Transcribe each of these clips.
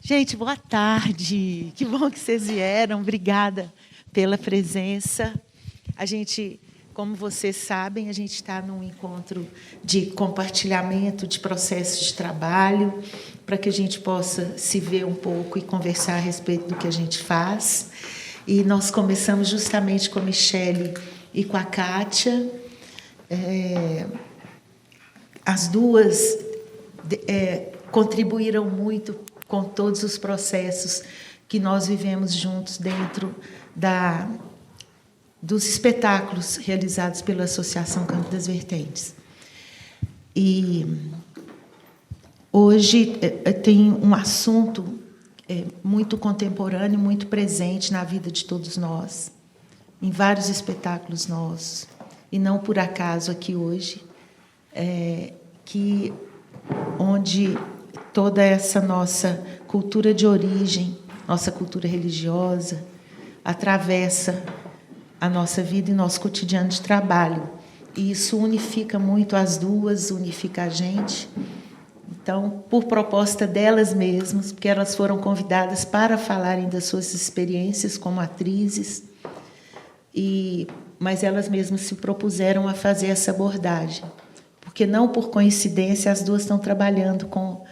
Gente, boa tarde. Que bom que vocês vieram. Obrigada pela presença. A gente, como vocês sabem, a gente está num encontro de compartilhamento de processos de trabalho, para que a gente possa se ver um pouco e conversar a respeito do que a gente faz. E nós começamos justamente com a Michele e com a Kátia. As duas contribuíram muito com todos os processos que nós vivemos juntos dentro dos espetáculos realizados pela Associação Campo das Vertentes. E hoje tem um assunto muito contemporâneo, muito presente na vida de todos nós, em vários espetáculos nossos, e não por acaso aqui hoje, onde toda essa nossa cultura de origem, nossa cultura religiosa, atravessa a nossa vida e nosso cotidiano de trabalho. E isso unifica muito as duas, unifica a gente. Então, por proposta delas mesmas, porque elas foram convidadas para falarem das suas experiências como atrizes, mas elas mesmas se propuseram a fazer essa abordagem. Porque, não por coincidência, as duas estão trabalhando com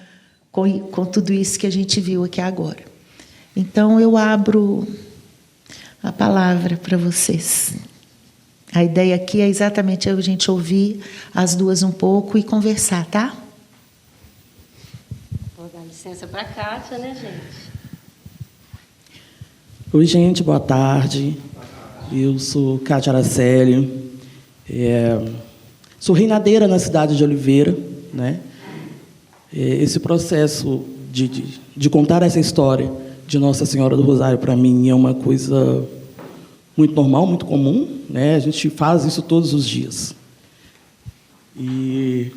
tudo isso que a gente viu aqui agora. Então, eu abro a palavra para vocês. A ideia aqui é exatamente a gente ouvir as duas um pouco e conversar, tá? Vou dar licença para a Kátia, né, gente? Oi, gente, boa tarde. Eu sou Kátia Araceli. Sou reinadeira na cidade de Oliveira, né? Esse processo de contar essa história de Nossa Senhora do Rosário, para mim, é uma coisa muito normal, muito comum, né? A gente faz isso todos os dias. E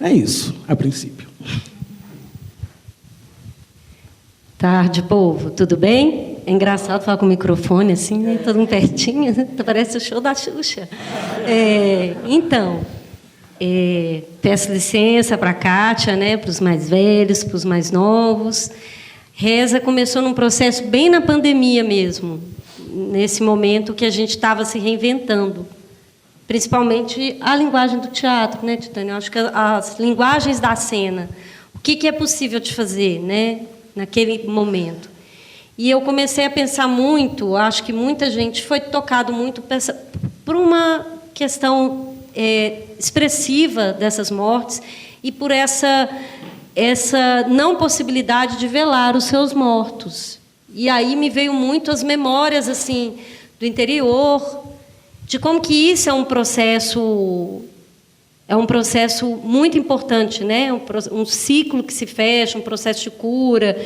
é isso, a princípio. Tarde, povo, tudo bem? É engraçado falar com o microfone assim, né? Todo mundo pertinho, né? Parece o show da Xuxa. Então, peço licença para a Kátia, né? Para os mais velhos, para os mais novos. Reza começou num processo bem na pandemia mesmo, nesse momento que a gente estava se reinventando, principalmente a linguagem do teatro, né, Titânia? Acho que as linguagens da cena, o que é possível de fazer, né, naquele momento. E eu comecei a pensar muito, acho que muita gente foi tocado muito por uma questão expressiva dessas mortes e por essa não possibilidade de velar os seus mortos. E aí me veio muito as memórias assim do interior, de como que isso é um processo muito importante, né? Um ciclo que se fecha, um processo de cura,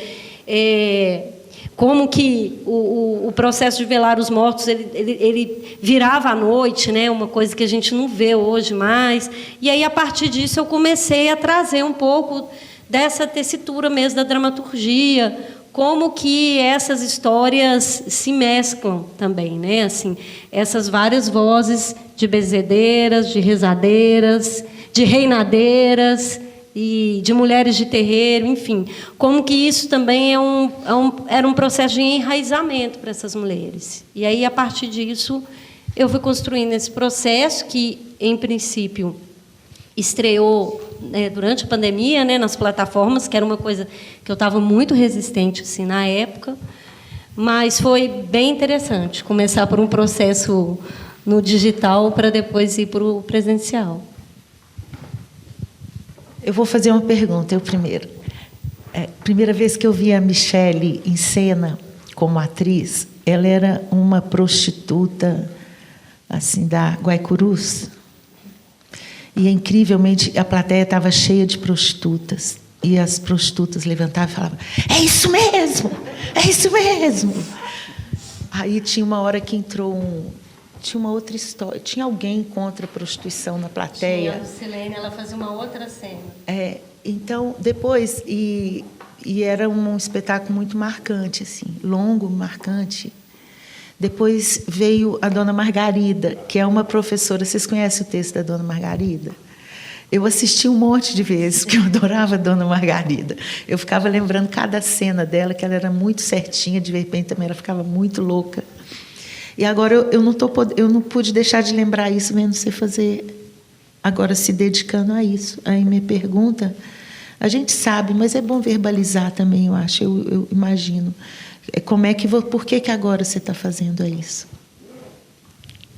como que o processo de velar os mortos ele virava à noite, né? Uma coisa que a gente não vê hoje mais. E aí, a partir disso, eu comecei a trazer um pouco dessa tessitura mesmo da dramaturgia, como que essas histórias se mesclam também, né? Assim, essas várias vozes de benzedeiras, de rezadeiras, de reinadeiras e de mulheres de terreiro, enfim, como que isso também era um processo de enraizamento para essas mulheres. E aí, a partir disso, eu fui construindo esse processo que, em princípio, estreou, né, durante a pandemia, né, nas plataformas, que era uma coisa que eu estava muito resistente assim, na época, mas foi bem interessante começar por um processo no digital para depois ir para o presencial. Eu vou fazer uma pergunta, eu primeiro. Primeira vez que eu vi a Michele em cena como atriz, ela era uma prostituta assim, da Guaicurus. E, incrivelmente, a plateia estava cheia de prostitutas. E as prostitutas levantavam e falavam: é isso mesmo! É isso mesmo! Aí tinha uma hora que entrou tinha uma outra história. Tinha alguém contra a prostituição na plateia. Tinha a Lucilene, ela fazia uma outra cena. Então, depois... E era um espetáculo muito marcante, assim, longo, marcante. Depois veio a Dona Margarida, que é uma professora. Vocês conhecem o texto da Dona Margarida? Eu assisti um monte de vezes, porque eu adorava a Dona Margarida. Eu ficava lembrando cada cena dela, que ela era muito certinha, de repente também ela ficava muito louca. E agora eu não pude deixar de lembrar isso, vendo você fazer, agora se dedicando a isso. Aí minha pergunta, a gente sabe, mas é bom verbalizar também, eu acho, eu imagino. Por que agora você está fazendo isso?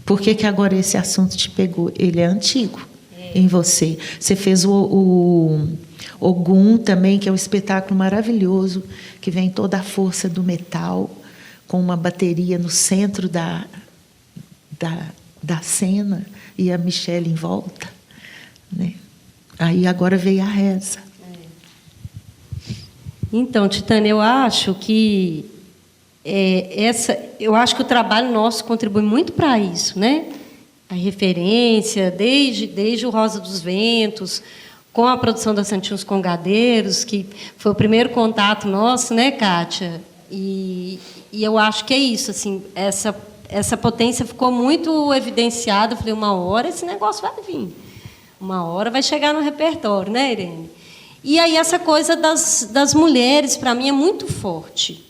Por que agora esse assunto te pegou? Ele é antigo em você. Você fez o Ogum também, que é um espetáculo maravilhoso, que vem toda a força do metal, com uma bateria no centro da cena, e a Michele em volta. Né? Aí agora veio a reza. Então, Titânia, eu acho que eu acho que o trabalho nosso contribui muito para isso, né? A referência, desde o Rosa dos Ventos, com a produção da Santinhos Congadeiros, que foi o primeiro contato nosso, né, Kátia? E eu acho que é isso, assim, essa potência ficou muito evidenciada. Eu falei, uma hora esse negócio vai vir, uma hora vai chegar no repertório, né, Irene? E aí essa coisa das mulheres, para mim, é muito forte.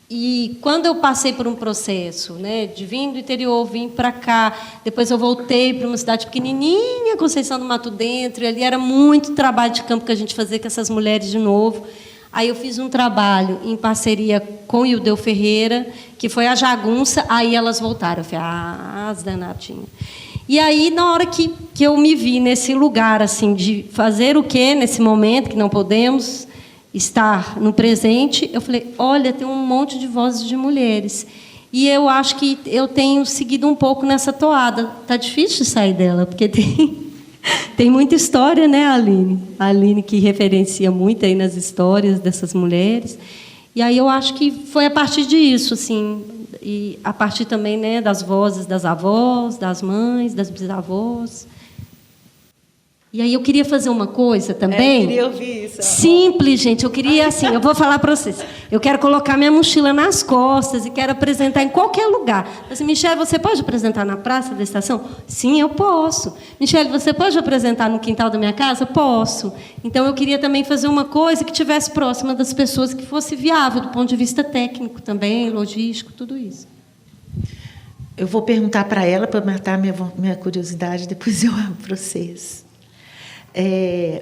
E quando eu passei por um processo, né, de vir do interior, vim para cá, depois eu voltei para uma cidade pequenininha, Conceição do Mato Dentro, e ali era muito trabalho de campo que a gente fazia com essas mulheres de novo. Aí eu fiz um trabalho em parceria com o Ildeu Ferreira, que foi a Jagunça, aí elas voltaram. Eu falei, as danadinhas. E aí, na hora que eu me vi nesse lugar, assim, de fazer o quê nesse momento, que não podemos estar no presente, eu falei, olha, tem um monte de vozes de mulheres. E eu acho que eu tenho seguido um pouco nessa toada. Está difícil de sair dela, porque tem muita história, né, Aline? A Aline que referencia muito aí nas histórias dessas mulheres. E aí eu acho que foi a partir disso, assim, e a partir também, né, das vozes das avós, das mães, das bisavós. E aí eu queria fazer uma coisa também. Eu queria ouvir isso. Simples, gente. Eu queria, assim, eu vou falar para vocês. Eu quero colocar minha mochila nas costas e quero apresentar em qualquer lugar. Assim, Michele, você pode apresentar na praça da estação? Sim, eu posso. Michele, você pode apresentar no quintal da minha casa? Posso. Então, eu queria também fazer uma coisa que estivesse próxima das pessoas, que fosse viável do ponto de vista técnico também, logístico, tudo isso. Eu vou perguntar para ela, para matar minha curiosidade, depois eu abro para vocês.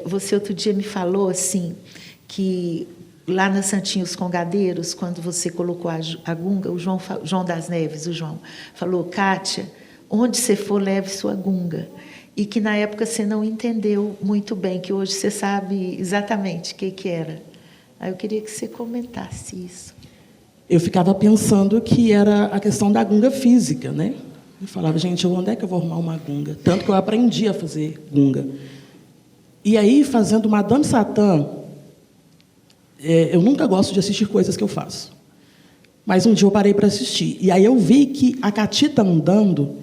Você outro dia me falou assim que lá na Santinhos Congadeiros, quando você colocou a gunga, o João das Neves, o João, falou, Kátia, onde você for, leve sua gunga. E que na época você não entendeu muito bem, que hoje você sabe exatamente o que era. Aí eu queria que você comentasse isso. Eu ficava pensando que era a questão da gunga física, né? Eu falava, gente, onde é que eu vou arrumar uma gunga? Tanto que eu aprendi a fazer gunga. E aí, fazendo Madame Satã, eu nunca gosto de assistir coisas que eu faço. Mas um dia eu parei para assistir. E aí eu vi que a catita andando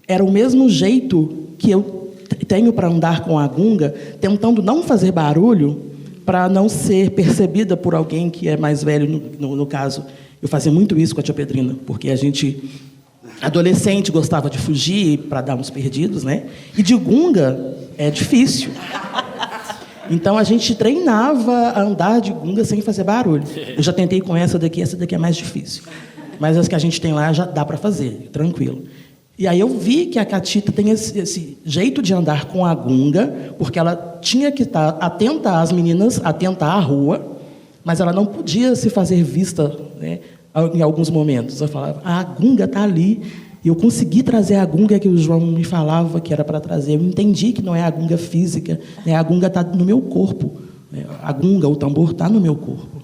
era o mesmo jeito que eu tenho para andar com a gunga, tentando não fazer barulho, para não ser percebida por alguém que é mais velho. No caso, eu fazia muito isso com a tia Pedrina, porque a gente, adolescente, gostava de fugir para dar uns perdidos, né? E de gunga é difícil. Então, a gente treinava a andar de gunga sem fazer barulho. Eu já tentei com essa daqui é mais difícil. Mas as que a gente tem lá já dá para fazer, tranquilo. E aí eu vi que a catita tem esse jeito de andar com a gunga, porque ela tinha que estar atenta às meninas, atenta à rua, mas ela não podia se fazer vista, né, em alguns momentos. Eu falava, a gunga está ali. E eu consegui trazer a gunga que o João me falava que era para trazer. Eu entendi que não é a gunga física, né? A gunga está no meu corpo. A gunga, o tambor, está no meu corpo.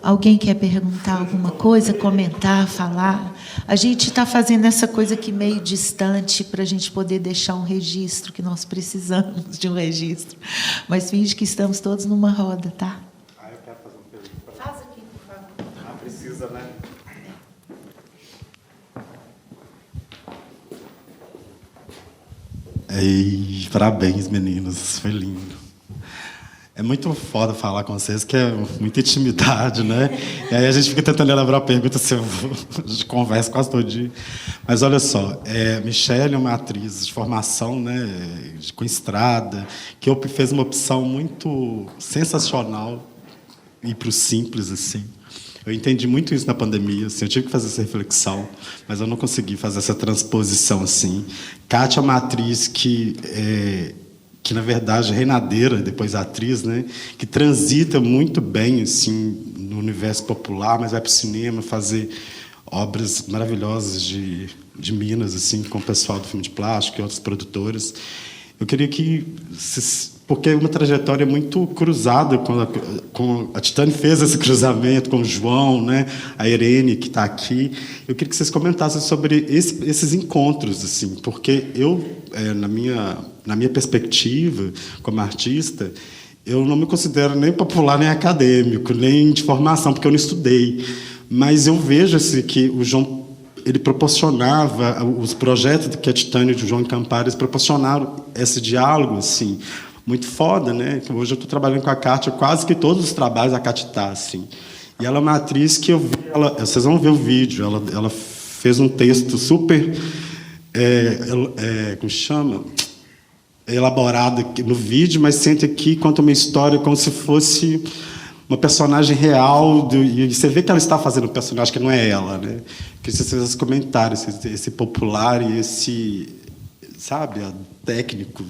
Alguém quer perguntar alguma coisa, comentar, falar? A gente está fazendo essa coisa aqui meio distante para a gente poder deixar um registro, que nós precisamos de um registro. Mas finge que estamos todos numa roda, tá? Eu quero fazer uma pergunta. Faz aqui, por favor. Precisa, né? Parabéns, meninos. Foi lindo. É muito foda falar com vocês, que é muita intimidade, né? E aí a gente fica tentando elaborar a pergunta, se a gente conversa quase todo dia. Mas olha só, Michele é uma atriz de formação, né, com estrada, que fez uma opção muito sensacional, ir para o simples, assim. Eu entendi muito isso na pandemia, assim, eu tive que fazer essa reflexão, mas eu não consegui fazer essa transposição, assim. Kátia é uma atriz que, na verdade, é reinadeira, depois atriz, né, que transita muito bem, assim, no universo popular, mas vai para o cinema fazer obras maravilhosas de Minas, assim, com o pessoal do Filme de Plástico e outros produtores. Eu queria que... Porque é uma trajetória muito cruzada, com a Titânia fez esse cruzamento com o João, né, a Irene, que está aqui. Eu queria que vocês comentassem sobre esses encontros, assim, porque eu, na minha perspectiva como artista, eu não me considero nem popular, nem acadêmico, nem de formação, porque eu não estudei. Mas eu vejo assim, que o João, ele proporcionava, os projetos que a Titânia e o João Campares proporcionaram esse diálogo, assim, muito foda, né? Hoje eu estou trabalhando com a Kátia, quase que todos os trabalhos a Kátia está, assim. E ela é uma atriz que eu vi, vocês vão ver o vídeo, ela fez um texto super, como chama? Elaborado no vídeo, mas sente aqui, conta uma história como se fosse uma personagem real, e você vê que ela está fazendo um personagem que não é ela, né? Que vocês fizessem comentários, esse popular e esse, sabe, técnico,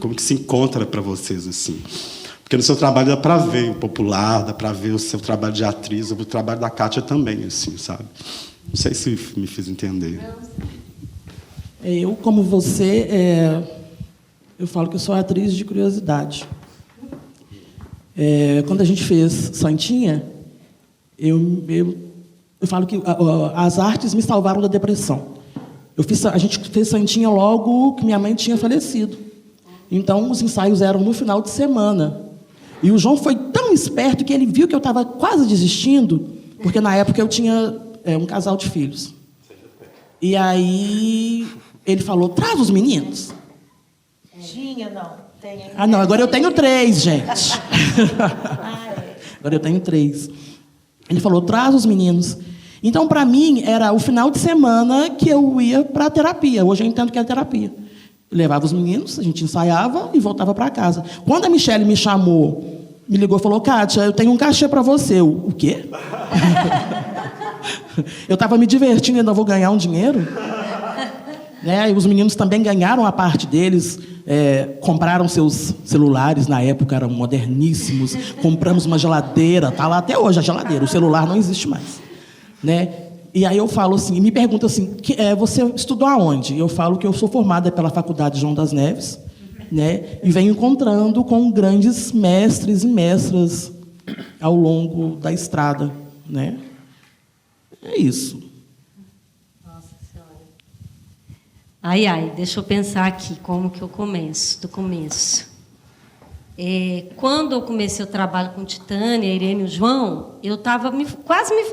como que se encontra para vocês, assim. Porque no seu trabalho dá para ver o popular, dá para ver o seu trabalho de atriz, o trabalho da Kátia também, assim, sabe? Não sei se me fiz entender. Eu, como você, eu falo que eu sou atriz de curiosidade. Quando a gente fez Santinha, eu falo que as artes me salvaram da depressão. A gente fez Santinha logo que minha mãe tinha falecido. Então, os ensaios eram no final de semana. E o João foi tão esperto que ele viu que eu estava quase desistindo, porque, na época, eu tinha um casal de filhos. E aí, ele falou, traz os meninos. Tinha, não. Tem. Ah, não, agora eu tenho 3, gente. Agora eu tenho 3. Ele falou, traz os meninos. Então, para mim, era o final de semana que eu ia para a terapia. Hoje eu entendo que é terapia. Eu levava os meninos, a gente ensaiava e voltava para casa. Quando a Michele me chamou, me ligou e falou, Kátia, eu tenho um cachê para você. O quê? Eu estava me divertindo, ainda vou ganhar um dinheiro? Né? E os meninos também ganharam a parte deles, compraram seus celulares, na época eram moderníssimos, compramos uma geladeira, está lá até hoje a geladeira, o celular não existe mais. Né? E aí eu falo assim, me pergunta assim, você estudou aonde? Eu falo que eu sou formada pela Faculdade João das Neves, né? E venho encontrando com grandes mestres e mestras ao longo da estrada, né? É isso. Nossa Senhora. Ai, deixa eu pensar aqui como que eu começo, do começo. Quando eu comecei o trabalho com Titânia, a Irene e o João, eu estava quase me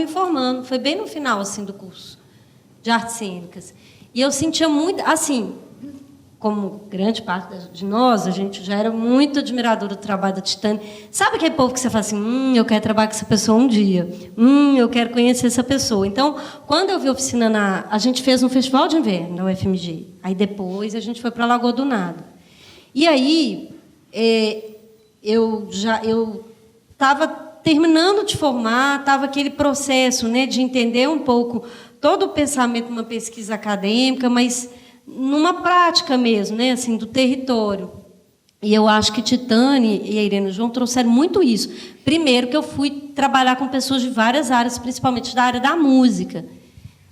formando, foi bem no final assim, do curso de artes cênicas. E eu sentia muito, assim, como grande parte de nós, a gente já era muito admiradora do trabalho da Titânia. Sabe aquele povo que você fala assim, eu quero trabalhar com essa pessoa um dia, eu quero conhecer essa pessoa. Então, quando eu vi a oficina a gente fez um festival de inverno na UFMG, aí depois a gente foi para a Lagoa do Nado. E aí... eu estava terminando de formar, estava aquele processo, né, de entender um pouco todo o pensamento numa pesquisa acadêmica, mas numa prática mesmo, né, assim, do território. E eu acho que Titânia e a Irene e o João trouxeram muito isso. Primeiro, que eu fui trabalhar com pessoas de várias áreas, principalmente da área da música,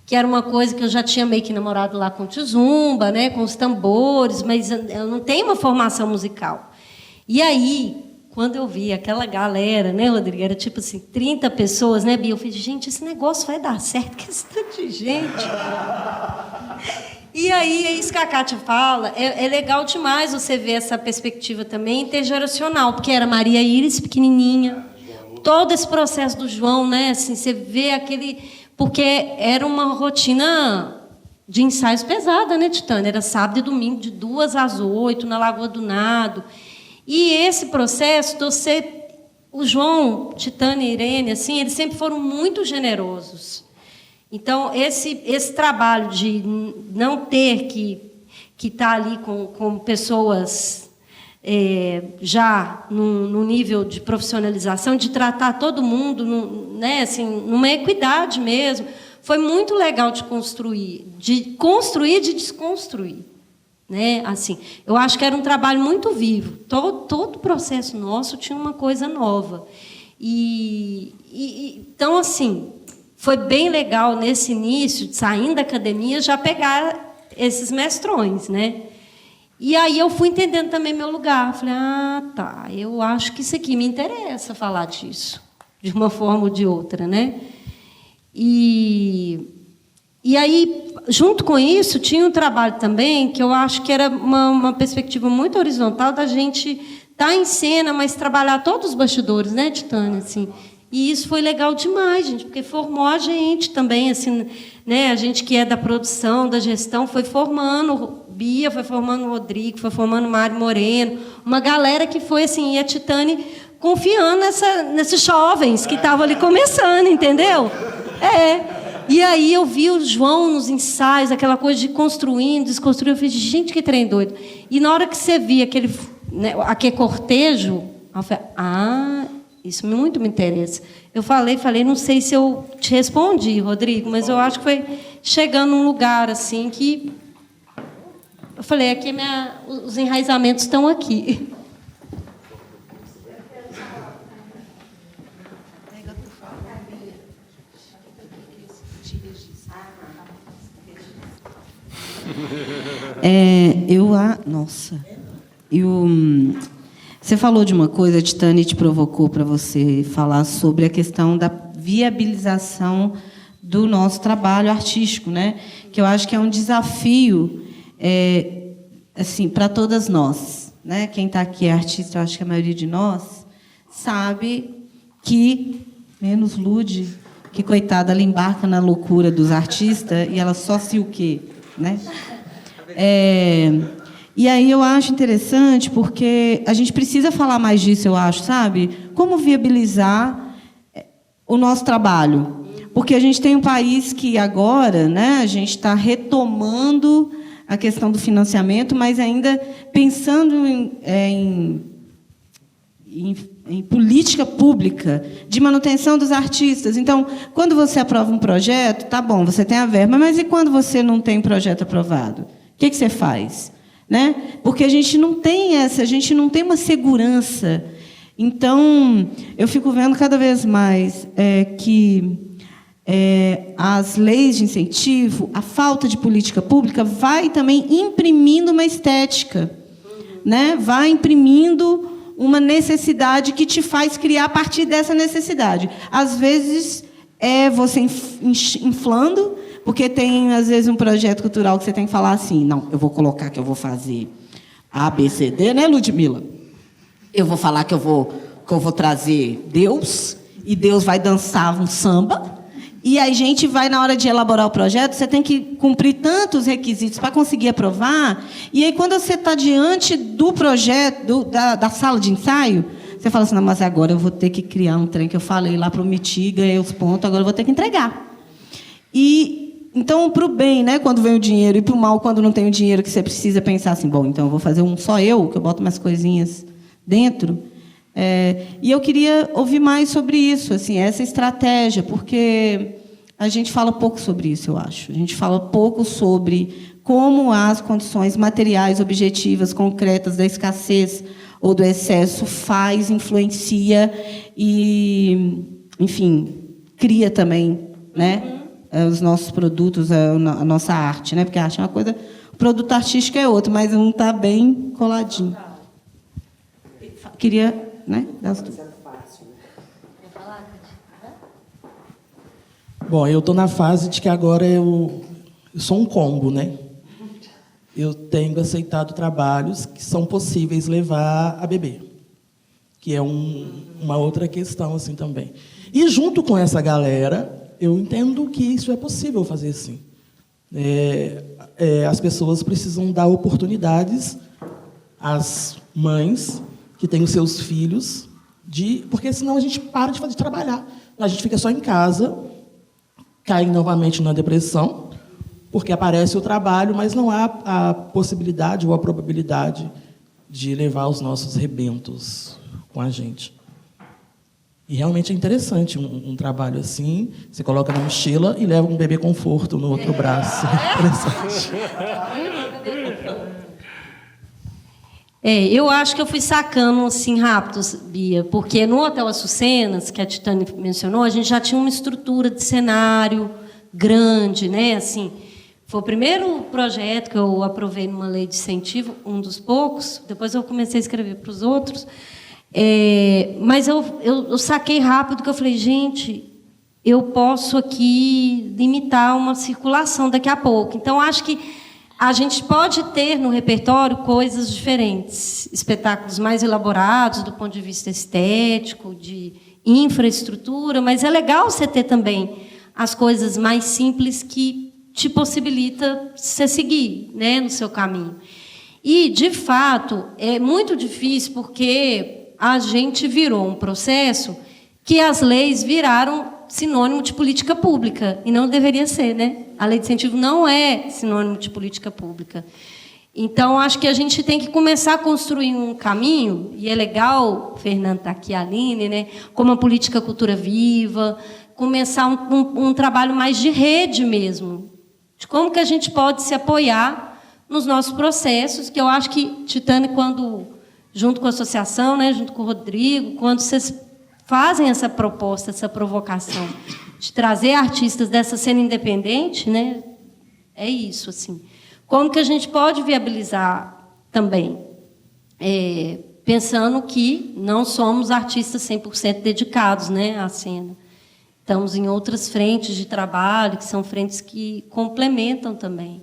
que era uma coisa que eu já tinha meio que namorado lá com o Tizumba, né, com os tambores, mas eu não tenho uma formação musical. E aí, quando eu vi aquela galera, né, Rodrigo, era tipo assim, 30 pessoas, né, Bia? Eu falei, gente, esse negócio vai dar certo, que esse tanto de gente. E aí, é isso que a Kátia fala, é legal demais você ver essa perspectiva também intergeracional, porque era Maria Íris, pequenininha, todo esse processo do João, né, assim, você vê aquele... Porque era uma rotina de ensaios pesada, né, Titânia? Era sábado e domingo, de 2 às 8, na Lagoa do Nado. E esse processo, o João, Titânia e Irene, assim, eles sempre foram muito generosos. Então, esse trabalho de não ter que estar ali com pessoas já no nível de profissionalização, de tratar todo mundo, né, assim, numa equidade mesmo, foi muito legal de construir e de desconstruir. Né? Assim, eu acho que era um trabalho muito vivo. Todo o processo nosso tinha uma coisa nova. Então, assim, foi bem legal nesse início, saindo da academia, já pegar esses mestrões, né? E aí eu fui entendendo também meu lugar. Falei, tá, eu acho que isso aqui me interessa falar disso, de uma forma ou de outra, né? E aí, junto com isso, tinha um trabalho também que eu acho que era uma perspectiva muito horizontal da gente estar em cena, mas trabalhar todos os bastidores, né, Titânia? Assim, e isso foi legal demais, gente, porque formou a gente também, assim, né, a gente que é da produção, da gestão, foi formando Bia, foi formando o Rodrigo, foi formando Mário Moreno, uma galera que foi assim, e a Titânia confiando nesses jovens que estavam ali começando, entendeu? E aí eu vi o João nos ensaios, aquela coisa de construindo, desconstruindo, eu falei, gente, que trem doido. E na hora que você via aquele cortejo, eu falei, isso muito me interessa. Eu falei, não sei se eu te respondi, Rodrigo, mas eu acho que foi chegando num lugar assim que eu falei, aqui os enraizamentos estão aqui. Você falou de uma coisa, a Titânia te provocou para você falar sobre a questão da viabilização do nosso trabalho artístico, né? Que eu acho que é um desafio, assim, para todas nós, né? Quem está aqui é artista, eu acho que a maioria de nós sabe que, menos Lude, que coitada, ela embarca na loucura dos artistas e ela só se o quê, né? E aí eu acho interessante porque a gente precisa falar mais disso, eu acho, sabe? Como viabilizar o nosso trabalho. Porque a gente tem um país que agora, né, a gente está retomando a questão do financiamento, mas ainda pensando em política pública de manutenção dos artistas. Então, quando você aprova um projeto, tá bom, você tem a verba, mas e quando você não tem projeto aprovado? O que você faz? Né? Porque a gente não tem uma segurança. Então, eu fico vendo cada vez mais que as leis de incentivo, a falta de política pública vai também imprimindo uma estética, né? Vai imprimindo uma necessidade que te faz criar a partir dessa necessidade. Às vezes, você inflando, porque tem, às vezes, um projeto cultural que você tem que falar assim, não, eu vou colocar que eu vou fazer A, B, C, D, né, Ludmila? Eu vou falar que eu vou trazer Deus, e Deus vai dançar um samba, e a gente vai, na hora de elaborar o projeto, você tem que cumprir tantos requisitos para conseguir aprovar, e aí, quando você está diante do projeto, da sala de ensaio, você fala assim, não, mas agora eu vou ter que criar um trem que eu falei lá, prometi, ganhei os pontos, agora eu vou ter que entregar. Então, para o bem, né, quando vem o dinheiro, e para o mal, quando não tem o dinheiro, que você precisa pensar assim, bom, então eu vou fazer um só eu, que eu boto umas coisinhas dentro. E eu queria ouvir mais sobre isso, assim, essa estratégia, porque a gente fala pouco sobre isso, eu acho. A gente fala pouco sobre como as condições materiais, objetivas, concretas da escassez ou do excesso influencia e, enfim, cria também, né? Os nossos produtos, a nossa arte, né? Porque a arte é uma coisa, o produto artístico é outro, mas um está bem coladinho. Queria, né? Bom, eu estou na fase de que agora eu sou um combo, né? Eu tenho aceitado trabalhos que são possíveis levar a bebê, que é uma outra questão assim também. E junto com essa galera, eu entendo que isso é possível fazer assim. As pessoas precisam dar oportunidades às mães, que tem os seus filhos, porque senão a gente para de trabalhar. A gente fica só em casa, cai novamente na depressão, porque aparece o trabalho, mas não há a possibilidade ou a probabilidade de levar os nossos rebentos com a gente. E realmente é interessante um trabalho assim, você coloca na mochila e leva um bebê conforto no outro braço. Interessante. Eu acho que eu fui sacando assim rápido, Bia, porque no Hotel Açucenas, que a Titane mencionou, a gente já tinha uma estrutura de cenário grande, né? Assim, foi o primeiro projeto que eu aprovei numa lei de incentivo, um dos poucos. Depois eu comecei a escrever para os outros. Mas eu saquei rápido que eu falei, gente, eu posso aqui limitar uma circulação daqui a pouco. Então, acho que a gente pode ter no repertório coisas diferentes, espetáculos mais elaborados do ponto de vista estético, de infraestrutura, mas é legal você ter também as coisas mais simples que te possibilita você seguir, né, no seu caminho. E, de fato, é muito difícil porque a gente virou um processo que as leis viraram sinônimo de política pública, e não deveria ser, né? A lei de incentivo não é sinônimo de política pública. Então, acho que a gente tem que começar a construir um caminho, e é legal, Fernando está aqui, a Aline, né? Como a política cultura viva, começar um trabalho mais de rede mesmo, de como que a gente pode se apoiar nos nossos processos, que eu acho que, Titane, junto com a associação, né, junto com o Rodrigo, quando vocês fazem essa proposta, essa provocação de trazer artistas dessa cena independente, né, é isso, assim. Como que a gente pode viabilizar também? Pensando que não somos artistas 100% dedicados, né, à cena. Estamos em outras frentes de trabalho, que são frentes que complementam também.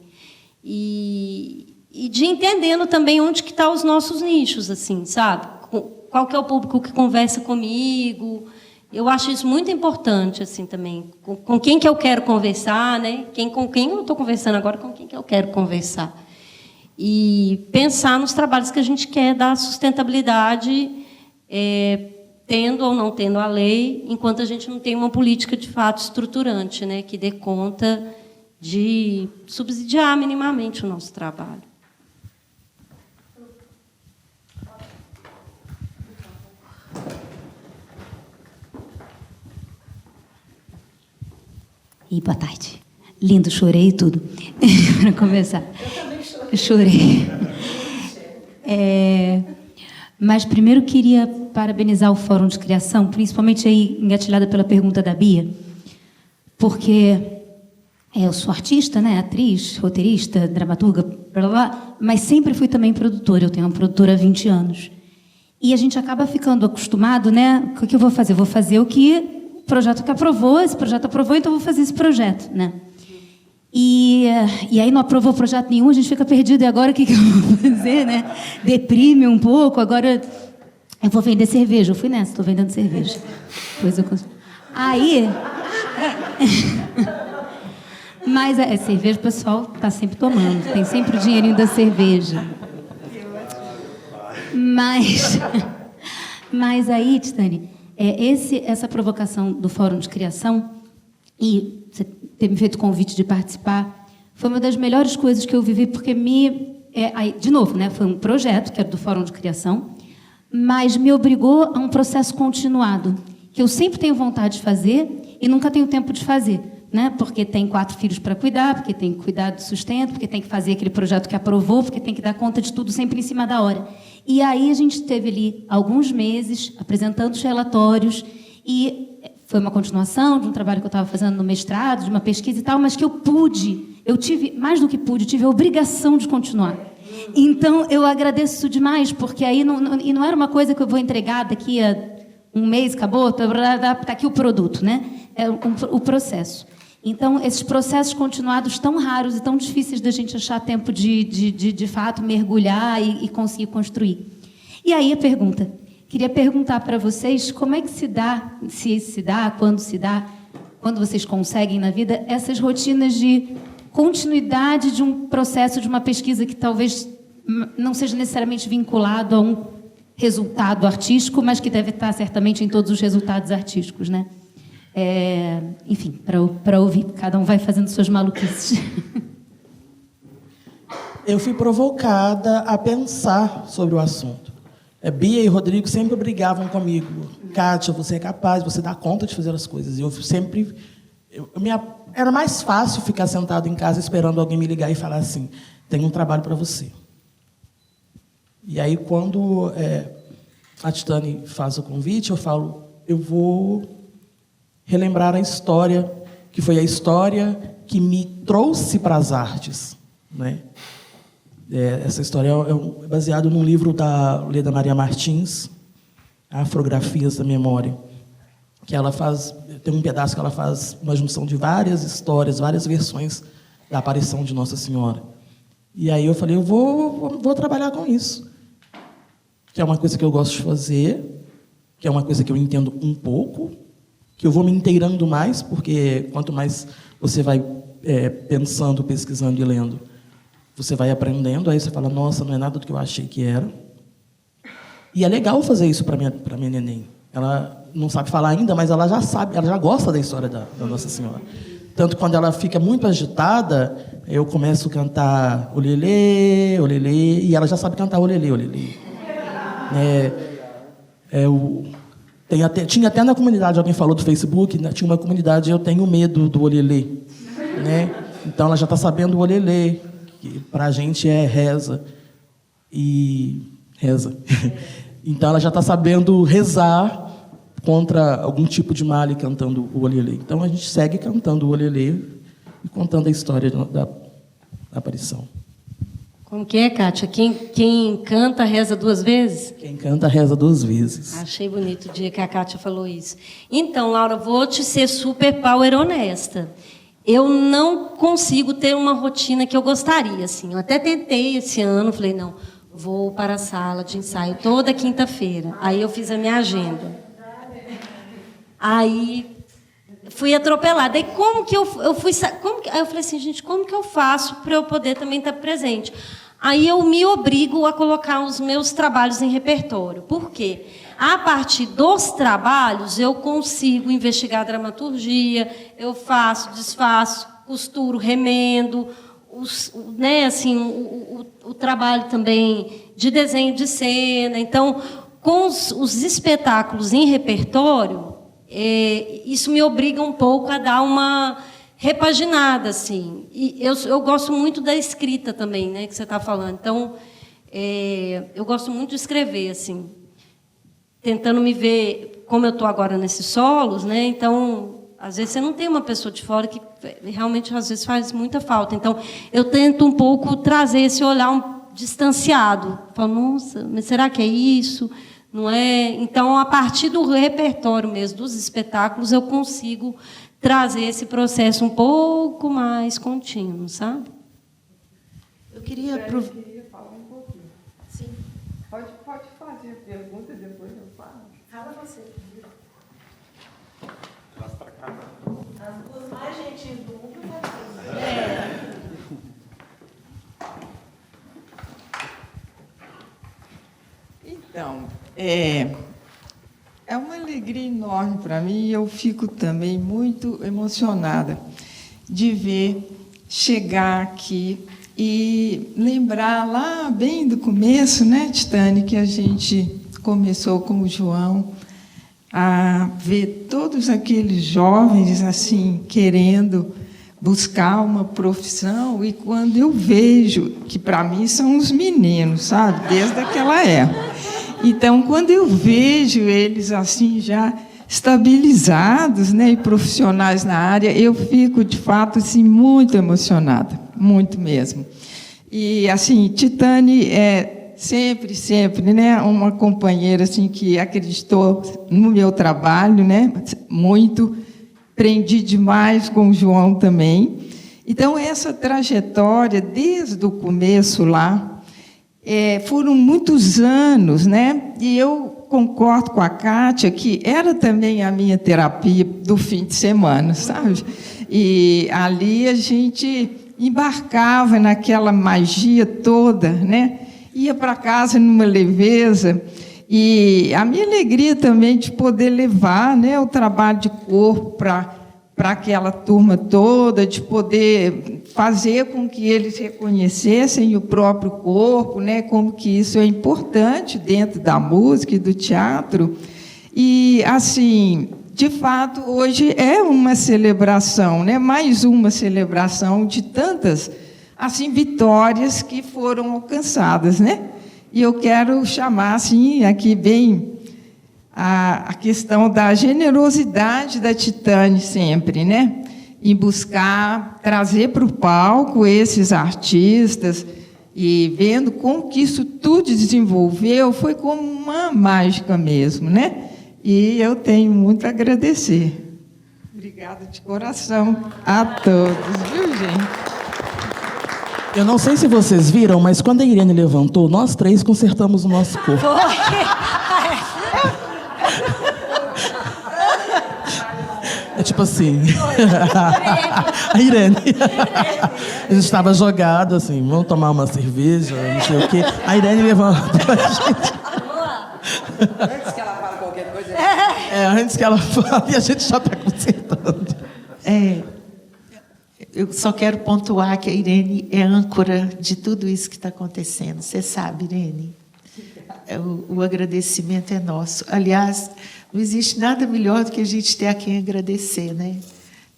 E de entendendo também onde que estão os nossos nichos, assim, sabe? Qual que é o público que conversa comigo? Eu acho isso muito importante, assim, também. Com quem que eu quero conversar, né? Com quem eu estou conversando agora, com quem que eu quero conversar. E pensar nos trabalhos que a gente quer dar sustentabilidade, tendo ou não tendo a lei, enquanto a gente não tem uma política, de fato, estruturante, né? Que dê conta de subsidiar minimamente o nosso trabalho. E boa tarde. Lindo, chorei e tudo. Para começar. Eu também chorei. Mas primeiro queria parabenizar o Fórum de Criação, principalmente aí engatilhada pela pergunta da Bia, porque eu sou artista, né, atriz, roteirista, dramaturga, blá, blá, blá, mas sempre fui também produtora. Eu tenho uma produtora há 20 anos. E a gente acaba ficando acostumado, né? O que eu vou fazer? Vou fazer o que o projeto que aprovou, esse projeto aprovou, então eu vou fazer esse projeto, né? E aí não aprovou projeto nenhum, a gente fica perdido. E agora o que eu vou fazer, né? Deprime um pouco. Agora eu vou vender cerveja. Eu fui nessa, estou vendendo cerveja. Depois eu consigo. Aí... Mas cerveja o pessoal está sempre tomando. Tem sempre o dinheirinho da cerveja. Mas aí, Titane, essa provocação do Fórum de Criação, e você ter me feito o convite de participar, foi uma das melhores coisas que eu vivi, porque de novo, né, foi um projeto, que era do Fórum de Criação, mas me obrigou a um processo continuado, que eu sempre tenho vontade de fazer e nunca tenho tempo de fazer, né? Porque tem 4 filhos para cuidar, porque tem que cuidar do sustento, porque tem que fazer aquele projeto que aprovou, porque tem que dar conta de tudo sempre em cima da hora. E aí a gente teve ali alguns meses apresentando os relatórios, e foi uma continuação de um trabalho que eu estava fazendo no mestrado, de uma pesquisa e tal, mas que eu tive, mais do que pude, tive a obrigação de continuar. Então, eu agradeço demais, porque aí não era uma coisa que eu vou entregar daqui a um mês, acabou, está aqui o produto, né? O processo. Então, esses processos continuados tão raros e tão difíceis da gente achar tempo de fato, mergulhar e conseguir construir. E aí a pergunta. Queria perguntar para vocês como é que se dá, quando vocês conseguem na vida, essas rotinas de continuidade de um processo, de uma pesquisa que talvez não seja necessariamente vinculado a um resultado artístico, mas que deve estar certamente em todos os resultados artísticos, né? Enfim, para ouvir, cada um vai fazendo suas maluquices. Eu fui provocada a pensar sobre o assunto. Bia e Rodrigo sempre brigavam comigo. Kátia, você é capaz, você dá conta de fazer as coisas. E eu sempre... era mais fácil ficar sentado em casa esperando alguém me ligar e falar assim, tem um trabalho para você. E aí, quando a Titane faz o convite, eu falo, eu vou relembrar a história, que foi a história que me trouxe para as artes, né? Essa história é baseada num livro da Leda Maria Martins, Afrografias da Memória, que ela faz, tem um pedaço que ela faz uma junção de várias histórias, várias versões da aparição de Nossa Senhora. E aí eu falei, eu vou trabalhar com isso, que é uma coisa que eu gosto de fazer, que é uma coisa que eu entendo um pouco, que eu vou me inteirando mais, porque quanto mais você vai pensando, pesquisando e lendo, você vai aprendendo, aí você fala, nossa, não é nada do que eu achei que era. E é legal fazer isso para minha neném. Ela não sabe falar ainda, mas ela já sabe, ela já gosta da história da Nossa Senhora. Tanto que quando ela fica muito agitada, eu começo a cantar olelê, olelê, e ela já sabe cantar olelê, olelê. Tinha até na comunidade, alguém falou do Facebook, né, tinha uma comunidade, eu tenho medo do olelê, né? Então ela já está sabendo o olelê, que para a gente é reza. Então ela já está sabendo rezar contra algum tipo de mal cantando o olelê. Então a gente segue cantando o olelê e contando a história da aparição. Como que é, Kátia? Quem canta, reza 2 vezes? Quem canta, reza 2 vezes. Achei bonito o dia que a Kátia falou isso. Então, Laura, vou te ser super power honesta. Eu não consigo ter uma rotina que eu gostaria, assim. Eu até tentei esse ano, falei, não, vou para a sala de ensaio toda quinta-feira. Aí eu fiz a minha agenda. Aí fui atropelada. Aí como que eu fui... Aí eu falei assim, gente, como que eu faço para eu poder também estar presente? Aí eu me obrigo a colocar os meus trabalhos em repertório. Por quê? A partir dos trabalhos, eu consigo investigar a dramaturgia, eu faço, desfaço, costuro, remendo, né, assim, o trabalho também de desenho de cena. Então, com os espetáculos em repertório, isso me obriga um pouco a dar uma repaginada, assim. E eu gosto muito da escrita também, né, que você está falando. Então, eu gosto muito de escrever, assim, tentando me ver como eu estou agora nesses solos, né? Então, às vezes você não tem uma pessoa de fora que realmente às vezes faz muita falta. Então, eu tento um pouco trazer esse olhar distanciado. Falo, nossa, mas será que é isso? Não é? Então, a partir do repertório mesmo dos espetáculos, eu consigo trazer esse processo um pouco mais contínuo, sabe? Eu queria falar um pouquinho. Sim. Pode fazer a pergunta e depois eu falo. Fala você. Traz para cá. As duas mais gentis do mundo vai Então, é uma alegria enorme para mim e eu fico também muito emocionada de ver chegar aqui e lembrar lá bem do começo, né, Titane, que a gente começou com o João, a ver todos aqueles jovens assim querendo buscar uma profissão, e quando eu vejo, que para mim são os meninos, sabe, desde aquela época. Então, quando eu vejo eles assim já estabilizados, né, e profissionais na área, eu fico de fato assim muito emocionada, muito mesmo. E assim, Titane é sempre, né, uma companheira assim que acreditou no meu trabalho, né, muito. Aprendi demais com o João também. Então, essa trajetória, desde o começo lá, foram muitos anos, né? E eu concordo com a Kátia, que era também a minha terapia do fim de semana, sabe? E ali a gente embarcava naquela magia toda, né? Ia para casa numa leveza. E a minha alegria também de poder levar, né, o trabalho de corpo para aquela turma toda, de poder fazer com que eles reconhecessem o próprio corpo, né, como que isso é importante dentro da música e do teatro. E, assim, de fato, hoje é uma celebração, né, mais uma celebração de tantas, assim, vitórias que foram alcançadas, né? E eu quero chamar, assim, aqui bem a questão da generosidade da Titânia sempre, né? Em buscar trazer para o palco esses artistas e vendo como que isso tudo desenvolveu, foi como uma mágica mesmo, né? E eu tenho muito a agradecer. Obrigada de coração a todos, viu, gente? Eu não sei se vocês viram, mas quando a Irene levantou, nós três consertamos o nosso corpo. É tipo assim. A Irene. A gente estava jogado, assim, vamos tomar uma cerveja, não sei o quê. A Irene levantou a gente. Antes que ela fale qualquer coisa. Antes que ela fale, e a gente já está consertando. Eu só quero pontuar que a Irene é âncora de tudo isso que está acontecendo. Você sabe, Irene? O agradecimento é nosso. Aliás, não existe nada melhor do que a gente ter a quem agradecer, né?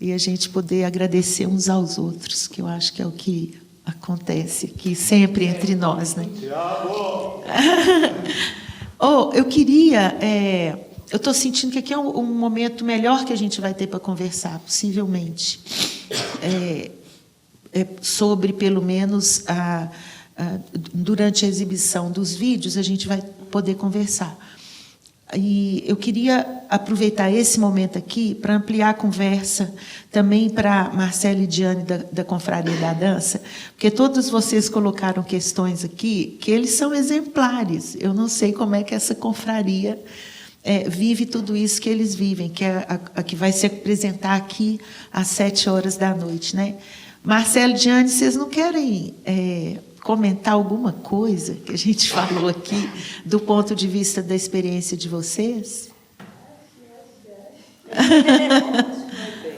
E a gente poder agradecer uns aos outros, que eu acho que é o que acontece aqui sempre entre nós, né? Eu queria... eu estou sentindo que aqui é um momento melhor que a gente vai ter para conversar, possivelmente. Sobre, pelo menos, durante a exibição dos vídeos, a gente vai poder conversar. E eu queria aproveitar esse momento aqui para ampliar a conversa também para Marcelo e Diane da Confraria da Dança, porque todos vocês colocaram questões aqui que eles são exemplares. Eu não sei como é que essa confraria vive tudo isso que eles vivem, que é a que vai se apresentar aqui às 19h, né? Marcelo e Diane, vocês não querem comentar alguma coisa que a gente falou aqui do ponto de vista da experiência de vocês?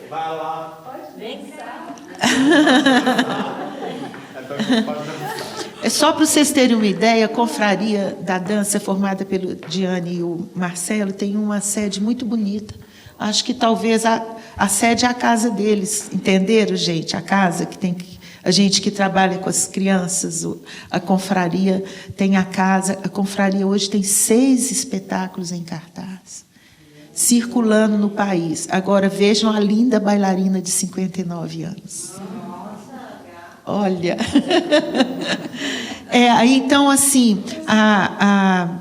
Vai lá. Pode Só para vocês terem uma ideia, a Confraria da Dança, formada pelo Diane e o Marcelo, tem uma sede muito bonita. Acho que talvez a sede é a casa deles, entenderam, gente? A casa que tem a gente que trabalha com as crianças, a Confraria tem a casa. A Confraria hoje tem 6 espetáculos em cartaz, circulando no país. Agora, vejam a linda bailarina de 59 anos. Olha. Então, assim, a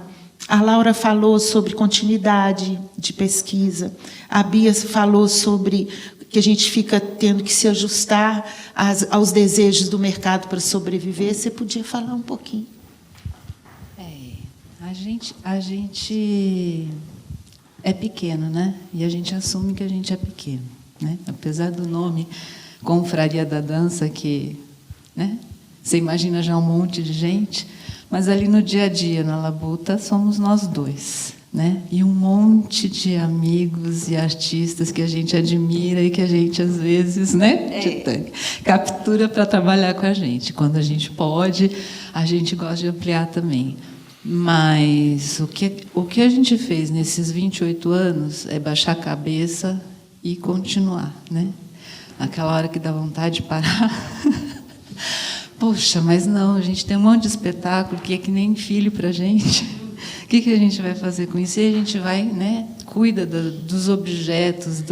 Laura falou sobre continuidade de pesquisa, a Bia falou sobre que a gente fica tendo que se ajustar aos desejos do mercado para sobreviver. Você podia falar um pouquinho? A gente é pequeno, né? E a gente assume que a gente é pequeno, né? Apesar do nome Confraria da Dança, que, né? Você imagina já um monte de gente, mas ali no dia a dia, na Labuta, somos nós dois, né? E um monte de amigos e artistas que a gente admira e que a gente, às vezes, né, Titânia, captura para trabalhar com a gente. Quando a gente pode, a gente gosta de ampliar também. Mas o que a gente fez nesses 28 anos é baixar a cabeça e continuar, né? Naquela hora que dá vontade de parar... Poxa, mas não, a gente tem um monte de espetáculo que é que nem filho para a gente. O que a gente vai fazer com isso? E a gente vai, né, cuida dos objetos,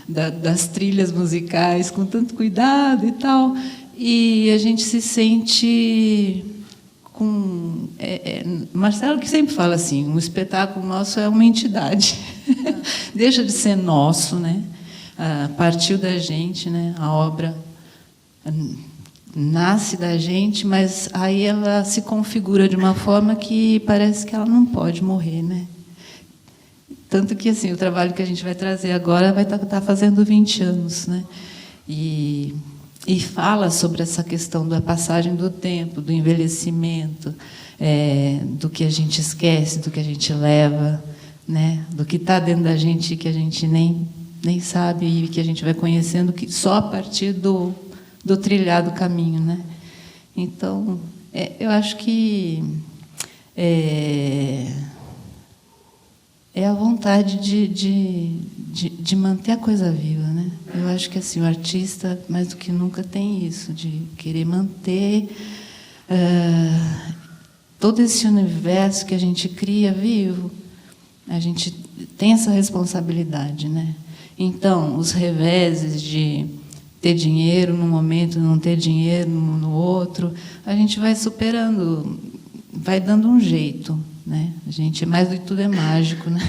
das trilhas musicais, com tanto cuidado e tal. E a gente se sente com... Marcelo que sempre fala assim, um espetáculo nosso é uma entidade. Deixa de ser nosso, né? Partiu da gente, né? A obra... nasce da gente, mas aí ela se configura de uma forma que parece que ela não pode morrer, né? Tanto que assim, o trabalho que a gente vai trazer agora vai estar fazendo 20 anos, né? E fala sobre essa questão da passagem do tempo, do envelhecimento, do que a gente esquece, do que a gente leva, né? Do que está dentro da gente que a gente nem sabe e que a gente vai conhecendo só a partir do trilhado caminho, né? Então, eu acho que é a vontade de manter a coisa viva, né? Eu acho que assim, o artista, mais do que nunca, tem isso, de querer manter todo esse universo que a gente cria vivo. A gente tem essa responsabilidade, né? Então, os reveses de ter dinheiro num momento, não ter dinheiro no outro, a gente vai superando, vai dando um jeito, né? A gente, mais do que tudo, é mágico, né?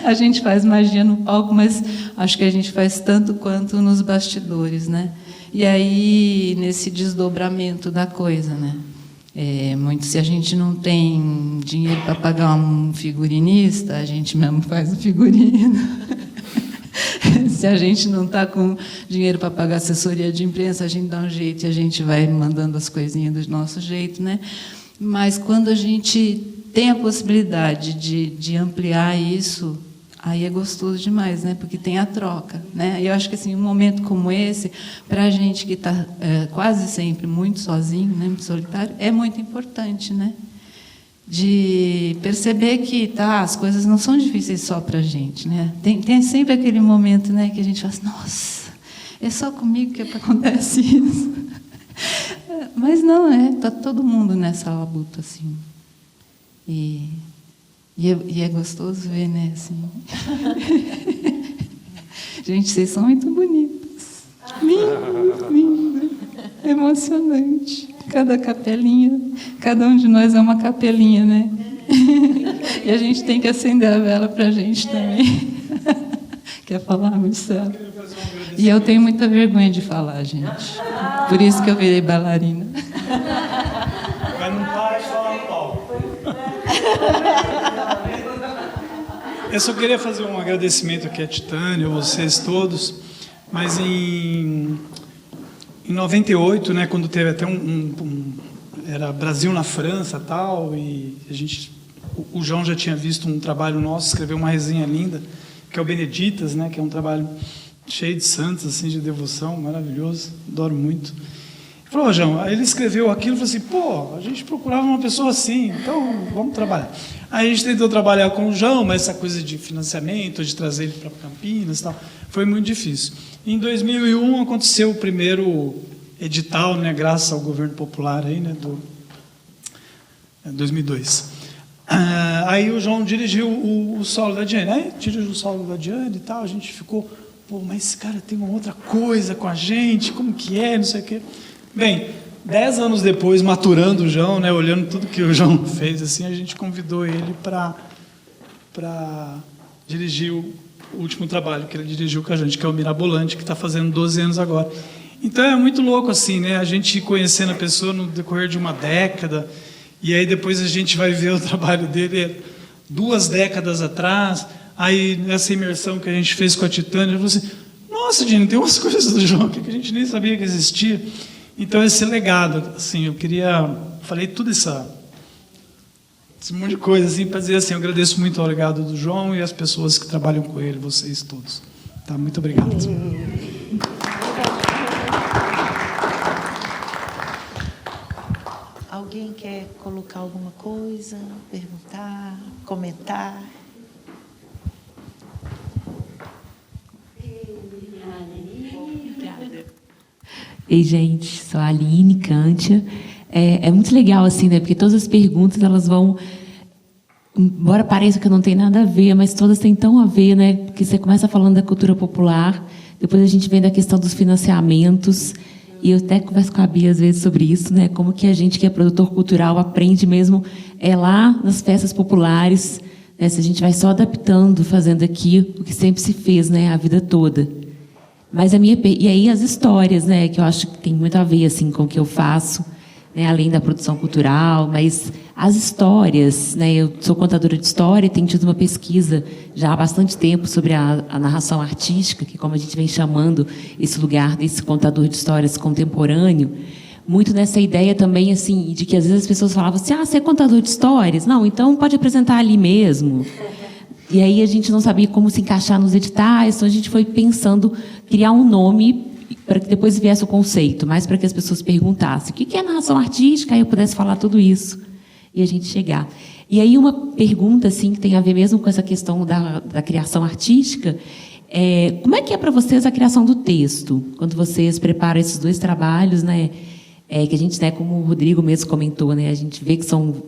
A gente faz magia no palco, mas acho que a gente faz tanto quanto nos bastidores, né? E aí, nesse desdobramento da coisa, né? Se a gente não tem dinheiro para pagar um figurinista, a gente mesmo faz o figurino. Se a gente não está com dinheiro para pagar assessoria de imprensa, a gente dá um jeito e a gente vai mandando as coisinhas do nosso jeito, né? Mas quando a gente tem a possibilidade de ampliar isso, aí é gostoso demais, né? Porque tem a troca, né? E eu acho que assim, um momento como esse, para a gente que está quase sempre muito sozinho, né, muito solitário, é muito importante, né? De perceber que as coisas não são difíceis só para a gente, né? Tem sempre aquele momento, né, que a gente fala assim, nossa, é só comigo que acontece isso. Mas não está todo mundo nessa labuta, assim. E é gostoso ver, né? Assim. Gente, vocês são muito bonitas. Lindo, lindo. Emocionante. Cada capelinha, cada um de nós é uma capelinha, né? E a gente tem que acender a vela para a gente também. Quer falar, Marcelo? E eu tenho muita vergonha de falar, gente. Por isso que eu virei bailarina. Mas não para de falar no palco. Eu só queria fazer um agradecimento aqui a Titânia, a vocês todos, mas em 98, né, quando teve até era Brasil na França, tal, e o João já tinha visto um trabalho nosso, escreveu uma resenha linda, que é o Beneditas, né, que é um trabalho cheio de santos, assim, de devoção, maravilhoso, adoro muito. Ele falou, João, aí ele escreveu aquilo e falou assim, a gente procurava uma pessoa assim, então vamos trabalhar. Aí a gente tentou trabalhar com o João, mas essa coisa de financiamento, de trazer ele para Campinas e tal, foi muito difícil. Em 2001 aconteceu o primeiro edital, né, graças ao governo popular aí, né, 2002. Aí o João dirigiu o solo da Diane, aí dirigiu o solo da Diane e tal, a gente ficou, mas esse cara tem uma outra coisa com a gente, como que é, não sei o quê. Bem, 10 anos depois, maturando o João, né, olhando tudo que o João fez, assim, a gente convidou ele para dirigir o último trabalho que ele dirigiu com a gente, que é o Mirabolante, que está fazendo 12 anos agora. Então é muito louco, assim, né, a gente conhecendo a pessoa no decorrer de uma década, e aí depois a gente vai ver o trabalho dele 2 décadas atrás. Aí, nessa imersão que a gente fez com a Titânia, eu falei assim, nossa, Dino, tem umas coisas do João aqui que a gente nem sabia que existia. Então, esse legado, assim, falei tudo esse monte de coisa, assim, para dizer assim, eu agradeço muito ao legado do João e as pessoas que trabalham com ele, vocês todos. Tá, muito obrigado. Alguém quer colocar alguma coisa, perguntar, comentar? Ei, gente, sou a Aline Cântia. É muito legal, assim, né? Porque todas as perguntas, elas vão... Embora pareça que não tem nada a ver, mas todas têm tão a ver, né? Porque você começa falando da cultura popular, depois a gente vem da questão dos financiamentos, e eu até converso com a Bia, às vezes, sobre isso, né? Como que a gente que é produtor cultural aprende mesmo lá nas festas populares, né? Se a gente vai só adaptando, fazendo aqui o que sempre se fez, né? A vida toda. Mas e aí as histórias, né, que eu acho que tem muito a ver assim com o que eu faço, né, além da produção cultural, mas as histórias, né, eu sou contadora de história e tenho tido uma pesquisa já há bastante tempo sobre a narração artística, que como a gente vem chamando esse lugar desse contador de histórias contemporâneo, muito nessa ideia também, assim, de que às vezes as pessoas falavam assim, você é contador de histórias? Não, então pode apresentar ali mesmo. E aí a gente não sabia como se encaixar nos editais, então a gente foi pensando criar um nome para que depois viesse o conceito, mas para que as pessoas perguntassem o que é narração artística, aí eu pudesse falar tudo isso e a gente chegar. E aí uma pergunta assim, que tem a ver mesmo com essa questão da criação artística, como é que é para vocês a criação do texto? Quando vocês preparam esses dois trabalhos, né, que a gente, né, como o Rodrigo mesmo comentou, né, a gente vê que são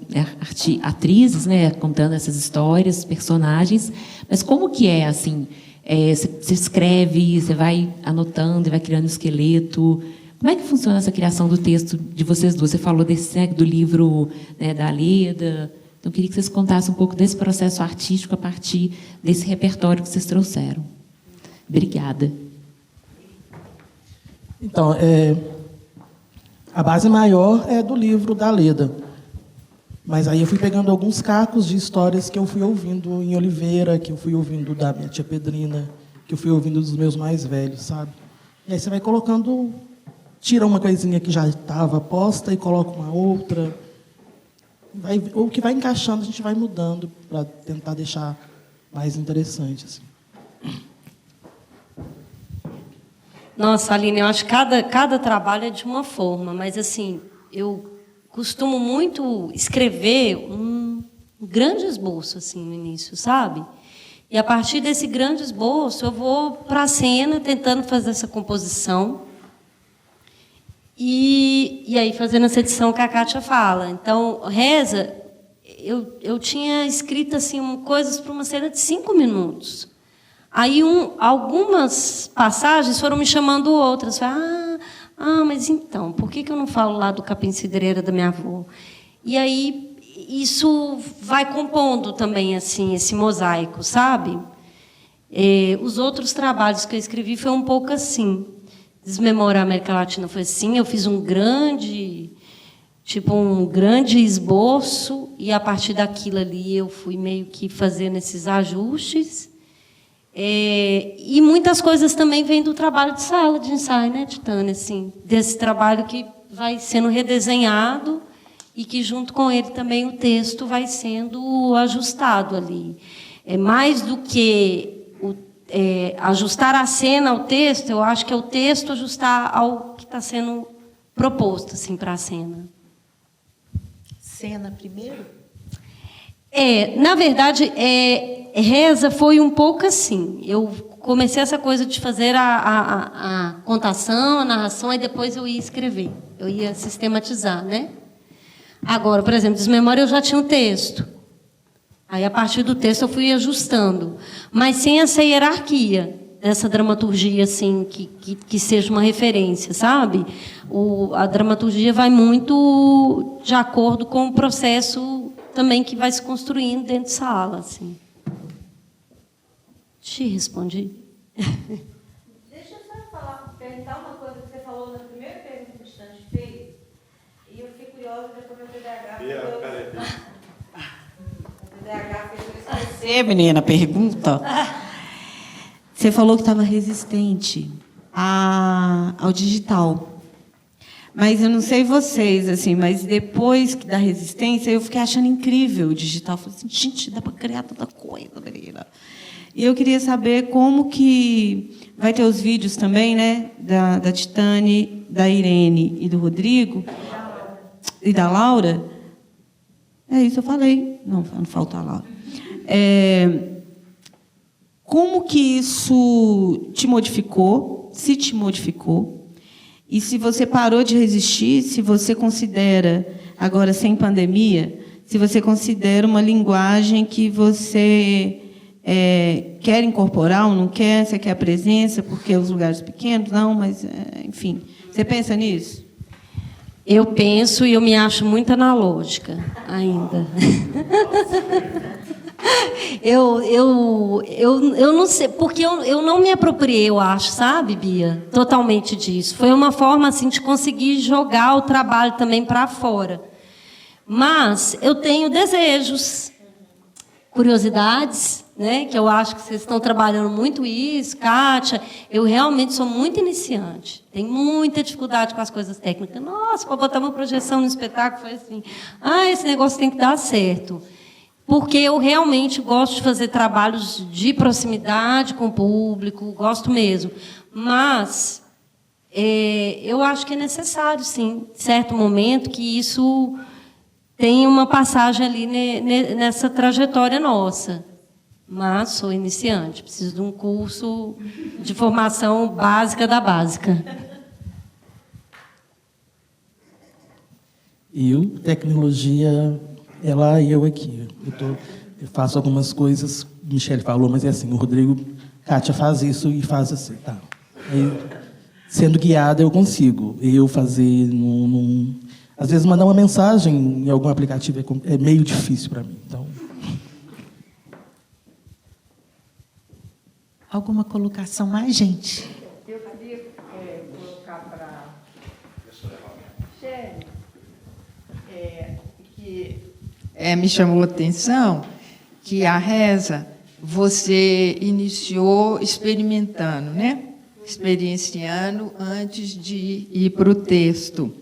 atrizes, né, contando essas histórias, personagens, mas como que é, assim, você escreve, você vai anotando e vai criando um esqueleto? Como é que funciona essa criação do texto de vocês duas? Você falou do livro, né, da Leda. Então, eu queria que vocês contassem um pouco desse processo artístico a partir desse repertório que vocês trouxeram. Obrigada. Então, a base maior é do livro da Leda. Mas aí eu fui pegando alguns cacos de histórias que eu fui ouvindo em Oliveira, que eu fui ouvindo da minha tia Pedrina, que eu fui ouvindo dos meus mais velhos, sabe? E aí você vai colocando, tira uma coisinha que já estava posta e coloca uma outra. O que vai encaixando, a gente vai mudando para tentar deixar mais interessante, assim. Nossa, Aline, eu acho que cada trabalho é de uma forma, mas assim, eu costumo muito escrever um grande esboço assim no início, sabe? E a partir desse grande esboço eu vou para a cena tentando fazer essa composição e aí fazendo essa edição que a Kátia fala. Então, Reza, eu tinha escrito assim coisas para uma cena de 5 minutos. Aí algumas passagens foram me chamando outras. Mas então, por que eu não falo lá do capim cidreira da minha avó? E aí isso vai compondo também assim esse mosaico, sabe? Os outros trabalhos que eu escrevi foi um pouco assim. Desmemorar a América Latina foi assim. Eu fiz um grande esboço e a partir daquilo ali eu fui meio que fazendo esses ajustes. E muitas coisas também vêm do trabalho de sala de ensaio, né, Titânia? Assim, desse trabalho que vai sendo redesenhado e que, junto com ele, também o texto vai sendo ajustado ali. Mais do que ajustar a cena ao texto, eu acho que é o texto ajustar ao que está sendo proposto assim, para a cena. Cena primeiro? Na verdade, Reza foi um pouco assim. Eu comecei essa coisa de fazer a contação, a narração, e depois eu ia escrever. Eu ia sistematizar, né? Agora, por exemplo, Desmemória eu já tinha um texto. Aí, a partir do texto, eu fui ajustando. Mas sem essa hierarquia dessa dramaturgia, assim, que seja uma referência, sabe? A dramaturgia vai muito de acordo com o processo também que vai se construindo dentro de sala, assim. Te respondi. Deixa eu só perguntar uma coisa que você falou na primeira pergunta que o Titânia fez, e eu fiquei curiosa depois do TDAH. O TDAH fez eu esquecer, menina, pergunta. Você falou que estava resistente ao digital. Mas eu não sei vocês, assim, mas depois da resistência, eu fiquei achando incrível o digital. Falei assim, gente, dá para criar tanta coisa, menina. E eu queria saber como que vai ter os vídeos também, né, da Titânia, da Irene e do Rodrigo, e da Laura. Isso eu falei. Não falta a Laura. Como que isso te modificou, se te modificou? E se você parou de resistir, se você considera, agora sem pandemia, se você considera uma linguagem que você quer incorporar ou não quer, você quer a presença, porque os lugares pequenos, não, mas, enfim. Você pensa nisso? Eu penso e eu me acho muito analógica ainda. Eu não sei, porque eu não me apropriei, eu acho, sabe, Bia? Totalmente disso. Foi uma forma assim de conseguir jogar o trabalho também para fora. Mas eu tenho desejos, curiosidades, né? Que eu acho que vocês estão trabalhando muito isso, Kátia. Eu realmente sou muito iniciante. Tenho muita dificuldade com as coisas técnicas. Nossa, para botar uma projeção no espetáculo foi assim. Esse negócio tem que dar certo. Porque eu realmente gosto de fazer trabalhos de proximidade com o público, gosto mesmo. Mas eu acho que é necessário, sim, em certo momento, que isso tenha uma passagem ali nessa trajetória nossa. Mas sou iniciante, preciso de um curso de formação básica da básica. Tecnologia, ela e eu aqui. Eu faço algumas coisas, Michele falou, mas é assim, o Rodrigo, Kátia faz isso e faz assim, tá. Aí, sendo guiada, eu consigo. Eu fazer, às vezes mandar uma mensagem em algum aplicativo é meio difícil para mim. Então. Alguma colocação mais, gente? Eu queria colocar para Michele, que me chamou a atenção que a reza você iniciou experimentando, né? Experienciando antes de ir para o texto.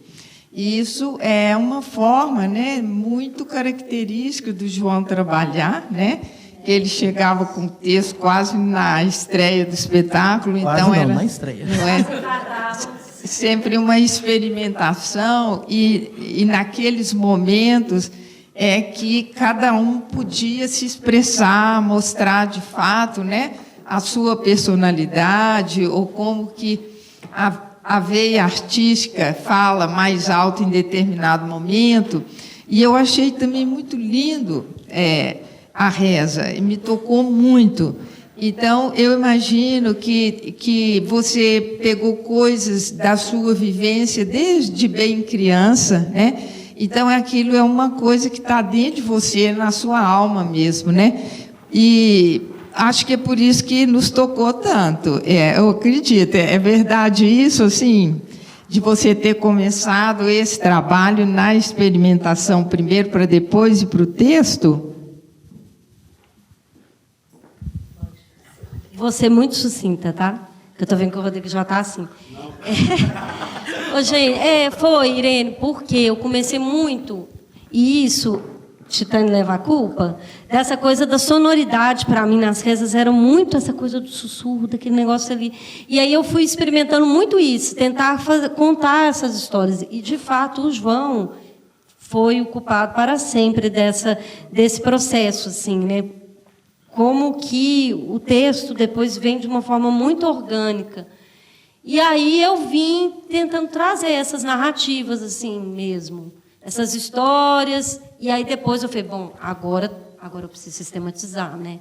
Isso é uma forma, né, muito característica do João trabalhar, né? Ele chegava com o texto quase na estreia do espetáculo, quase então não, era na estreia. Não é? Sempre uma experimentação e naqueles momentos é que cada um podia se expressar, mostrar de fato, né, a sua personalidade ou como que a veia artística fala mais alto em determinado momento. E eu achei também muito lindo a reza, e me tocou muito. Então, eu imagino que você pegou coisas da sua vivência desde bem criança, né? Então, aquilo é uma coisa que está dentro de você, na sua alma mesmo, né? E acho que é por isso que nos tocou tanto. Eu acredito, é verdade isso, assim, de você ter começado esse trabalho na experimentação primeiro para depois ir para o texto? Vou ser muito sucinta, tá? Porque eu estou vendo que o Rodrigo já está assim. Ô, gente, foi, Irene, porque eu comecei muito, e isso, Titânia leva a culpa, dessa coisa da sonoridade, para mim, nas rezas, era muito essa coisa do sussurro, daquele negócio ali. E aí eu fui experimentando muito isso, tentar contar essas histórias. E, de fato, o João foi o culpado para sempre desse processo, assim, né? Como que o texto depois vem de uma forma muito orgânica. E aí eu vim tentando trazer essas narrativas assim mesmo, essas histórias, e aí depois eu falei, bom, agora eu preciso sistematizar, né?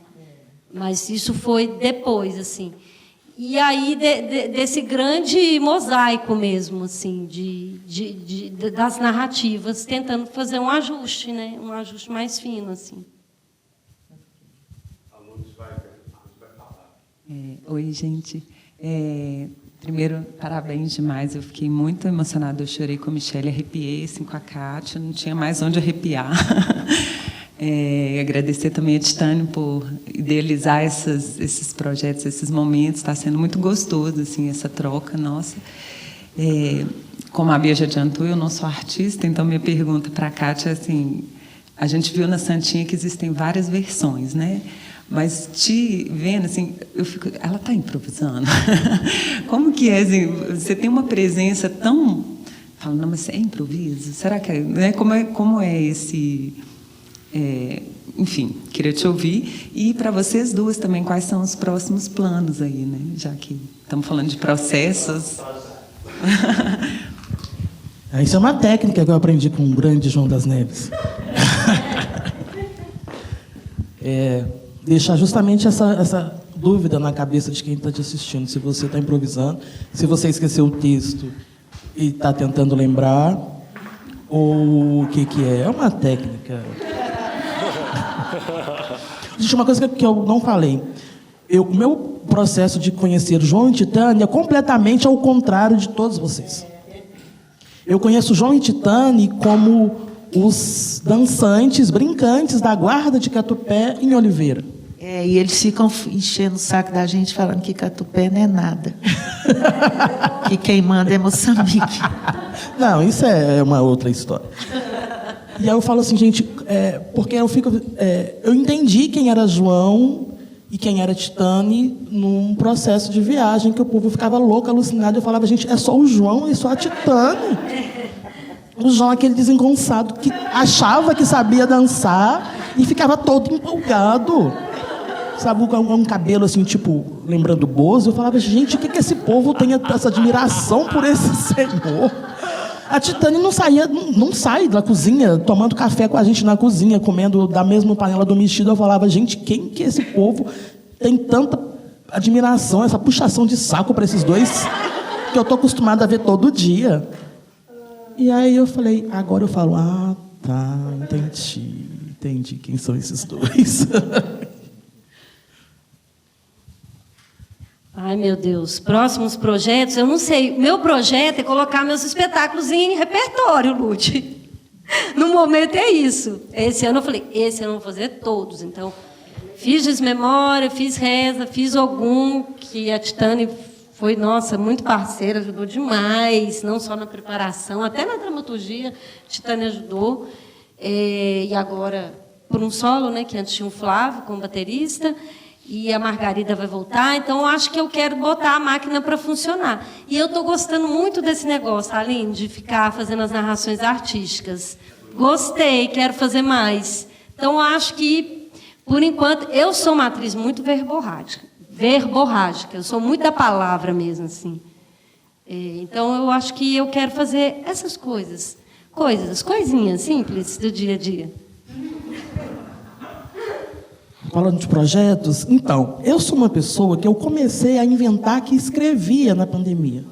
Mas isso foi depois, assim. E aí desse grande mosaico mesmo, assim, das narrativas, tentando fazer um ajuste, né? Um ajuste mais fino, assim. Oi, gente. Primeiro, parabéns demais. Eu fiquei muito emocionada. Eu chorei com a Michele, arrepiei assim, com a Kátia. Não tinha mais onde arrepiar. Agradecer também a Titânia por idealizar esses projetos, esses momentos. Está sendo muito gostoso assim, essa troca nossa. Como a Bia já adiantou, eu não sou artista, então minha pergunta para a Kátia é assim, a gente viu na Santinha que existem várias versões, né? Mas te vendo, assim, ela está improvisando. Como que é? Assim, você tem uma presença tão... Fala, não, mas é improviso? Será que é? Né? Como é esse... enfim, queria te ouvir. E para vocês duas também, quais são os próximos planos aí, né? Já que estamos falando de processos. Isso é uma técnica que eu aprendi com o grande João das Neves. Deixar justamente essa dúvida na cabeça de quem está te assistindo, se você está improvisando, se você esqueceu o texto e está tentando lembrar, ou o que é. É uma técnica. Existe uma coisa que eu não falei. O meu processo de conhecer João e Titânia é completamente ao contrário de todos vocês. Eu conheço João e Titânia como os dançantes, brincantes da guarda de Catupé em Oliveira. E eles ficam enchendo o saco da gente, falando que Catupé não é nada. Que quem manda é Moçambique. Não, isso é uma outra história. E aí eu falo assim, gente, porque eu entendi quem era João e quem era Titane num processo de viagem, que o povo ficava louco, alucinado. Eu falava, gente, é só o João e só a Titane. O João, aquele desengonçado que achava que sabia dançar e ficava todo empolgado. Sabe, um cabelo assim, tipo, lembrando o Bozo. Eu falava, gente, o que esse povo tem essa admiração por esse senhor? A Titane não sai da cozinha, tomando café com a gente na cozinha, comendo da mesma panela do mexido. Eu falava, gente, quem que esse povo tem tanta admiração, essa puxação de saco para esses dois, que eu tô acostumada a ver todo dia. E aí eu falei, agora eu falo, tá, entendi quem são esses dois. Ai, meu Deus, próximos projetos, eu não sei. Meu projeto é colocar meus espetáculos em repertório, Lute. No momento é isso. Esse ano eu falei, esse ano eu vou fazer todos. Então, fiz Desmemória, fiz Reza, fiz Ogum, que a Titane foi, nossa, muito parceira, ajudou demais, não só na preparação, até na dramaturgia, a Titane ajudou. E agora, por um solo, né, que antes tinha o Flávio como baterista, e a Margarida vai voltar, então eu acho que eu quero botar a máquina para funcionar. E eu estou gostando muito desse negócio, Aline, de ficar fazendo as narrações artísticas. Gostei, quero fazer mais. Então, eu acho que, por enquanto, eu sou uma atriz muito verborrágica. Eu sou muito da palavra mesmo, assim. Então, eu acho que eu quero fazer essas coisinhas simples do dia a dia. Falando de projetos, então, eu sou uma pessoa que eu comecei a inventar que escrevia na pandemia.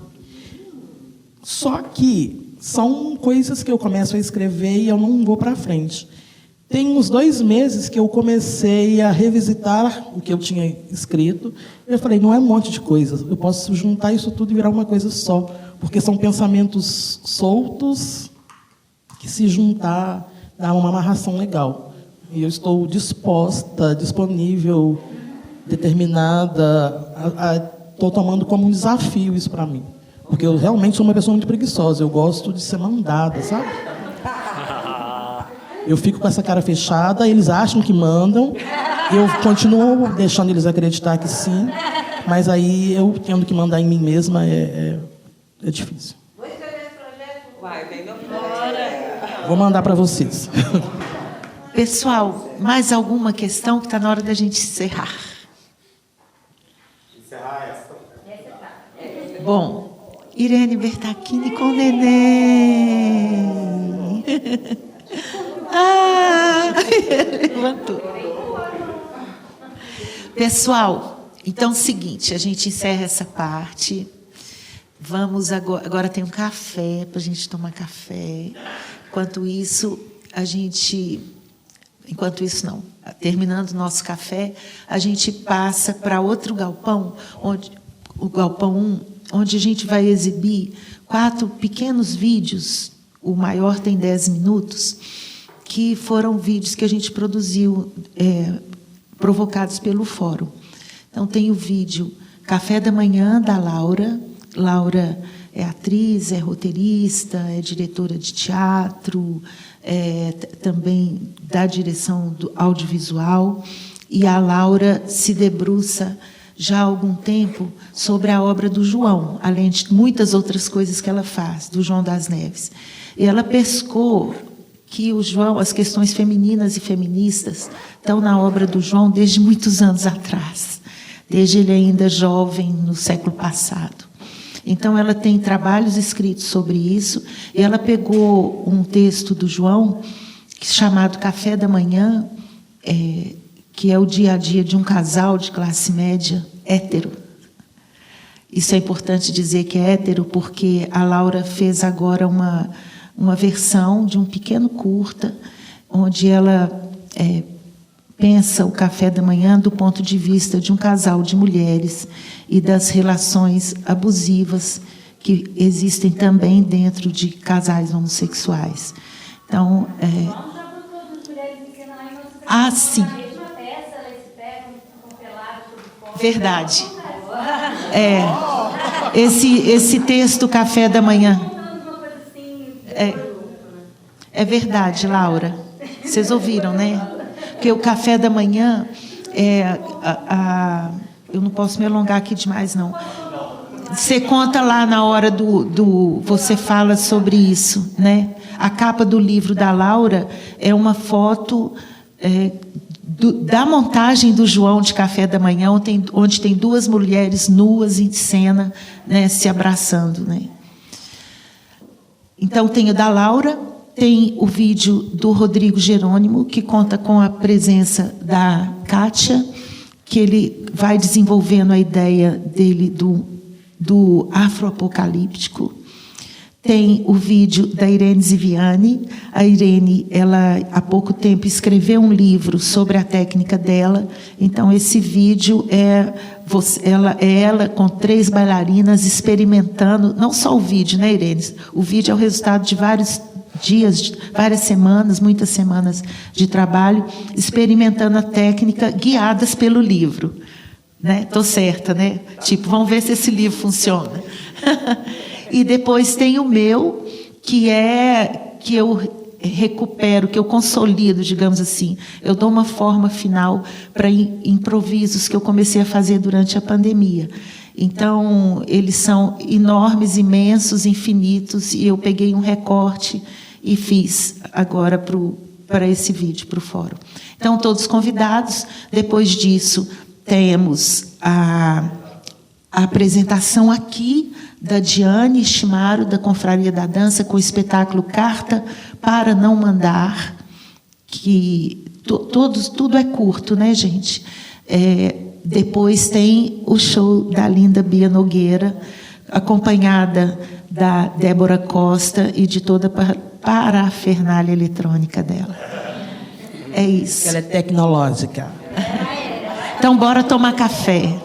Só que são coisas que eu começo a escrever e eu não vou para frente. Tem uns 2 meses que eu comecei a revisitar o que eu tinha escrito. Eu falei, não é um monte de coisa, eu posso juntar isso tudo e virar uma coisa só, porque são pensamentos soltos que, se juntar, dá uma amarração legal. E eu estou disposta, disponível, determinada, estou tomando como um desafio isso para mim. Porque eu realmente sou uma pessoa muito preguiçosa, eu gosto de ser mandada, sabe? Eu fico com essa cara fechada, eles acham que mandam, eu continuo deixando eles acreditar que sim, mas aí eu tendo que mandar em mim mesma é difícil. Vou escrever esse projeto? Vai, vem no fora. Vou mandar para vocês. Pessoal, mais alguma questão que está na hora da gente encerrar? Encerrar essa. Bom, Irene Bertacchini com neném. Levantou. Pessoal, então é o seguinte, a gente encerra essa parte. Vamos agora tem um café para a gente tomar café. Enquanto isso não, terminando o nosso café, a gente passa para outro galpão, o galpão 1, onde a gente vai exibir 4 pequenos vídeos, o maior tem 10 minutos, que foram vídeos que a gente produziu, provocados pelo fórum. Então, tem o vídeo Café da Manhã, da Laura. Laura é atriz, é roteirista, é diretora de teatro, também da direção do audiovisual, e a Laura se debruça já há algum tempo sobre a obra do João, além de muitas outras coisas que ela faz, do João das Neves. E ela pescou que o João, as questões femininas e feministas estão na obra do João desde muitos anos atrás, desde ele ainda jovem, no século passado. Então, ela tem trabalhos escritos sobre isso, e ela pegou um texto do João, chamado Café da Manhã, que é o dia a dia de um casal de classe média hétero. Isso é importante dizer que é hétero, porque a Laura fez agora uma versão de um pequeno curta, onde ela pensa o café da manhã do ponto de vista de um casal de mulheres e das relações abusivas que existem também dentro de casais homossexuais. Então, sim. Verdade. Esse texto, Café da Manhã. É verdade, Laura. Vocês ouviram, né? Porque o Café da Manhã eu não posso me alongar aqui demais, não. Você conta lá na hora você fala sobre isso, né? A capa do livro da Laura é uma foto da montagem do João de Café da Manhã, onde tem duas mulheres nuas em cena, né, se abraçando, né? Então tem o da Laura, tem o vídeo do Rodrigo Jerônimo, que conta com a presença da Kátia, que ele vai desenvolvendo a ideia dele do afroapocalíptico. Tem o vídeo da Irene Ziviani. A Irene, ela há pouco tempo escreveu um livro sobre a técnica dela. Então esse vídeo é ela com 3 bailarinas experimentando, não só o vídeo, né, Irene? O vídeo é o resultado de vários dias, várias semanas, muitas semanas de trabalho, experimentando a técnica, guiadas pelo livro. Né? Tô certa, né? Tipo, vamos ver se esse livro funciona. E depois tem o meu, que eu recupero, que eu consolido, digamos assim. Eu dou uma forma final para improvisos que eu comecei a fazer durante a pandemia. Então, eles são enormes, imensos, infinitos, e eu peguei um recorte e fiz agora para esse vídeo, para o fórum. Então, todos convidados. Depois disso, temos a apresentação aqui da Diane Shimaro, da Confraria da Dança, com o espetáculo Carta para Não Mandar, que tudo é curto, né, gente? Depois tem o show da linda Bia Nogueira, acompanhada da Débora Costa e de toda a parafernália eletrônica dela. É isso. Ela é tecnológica. Então, bora tomar café.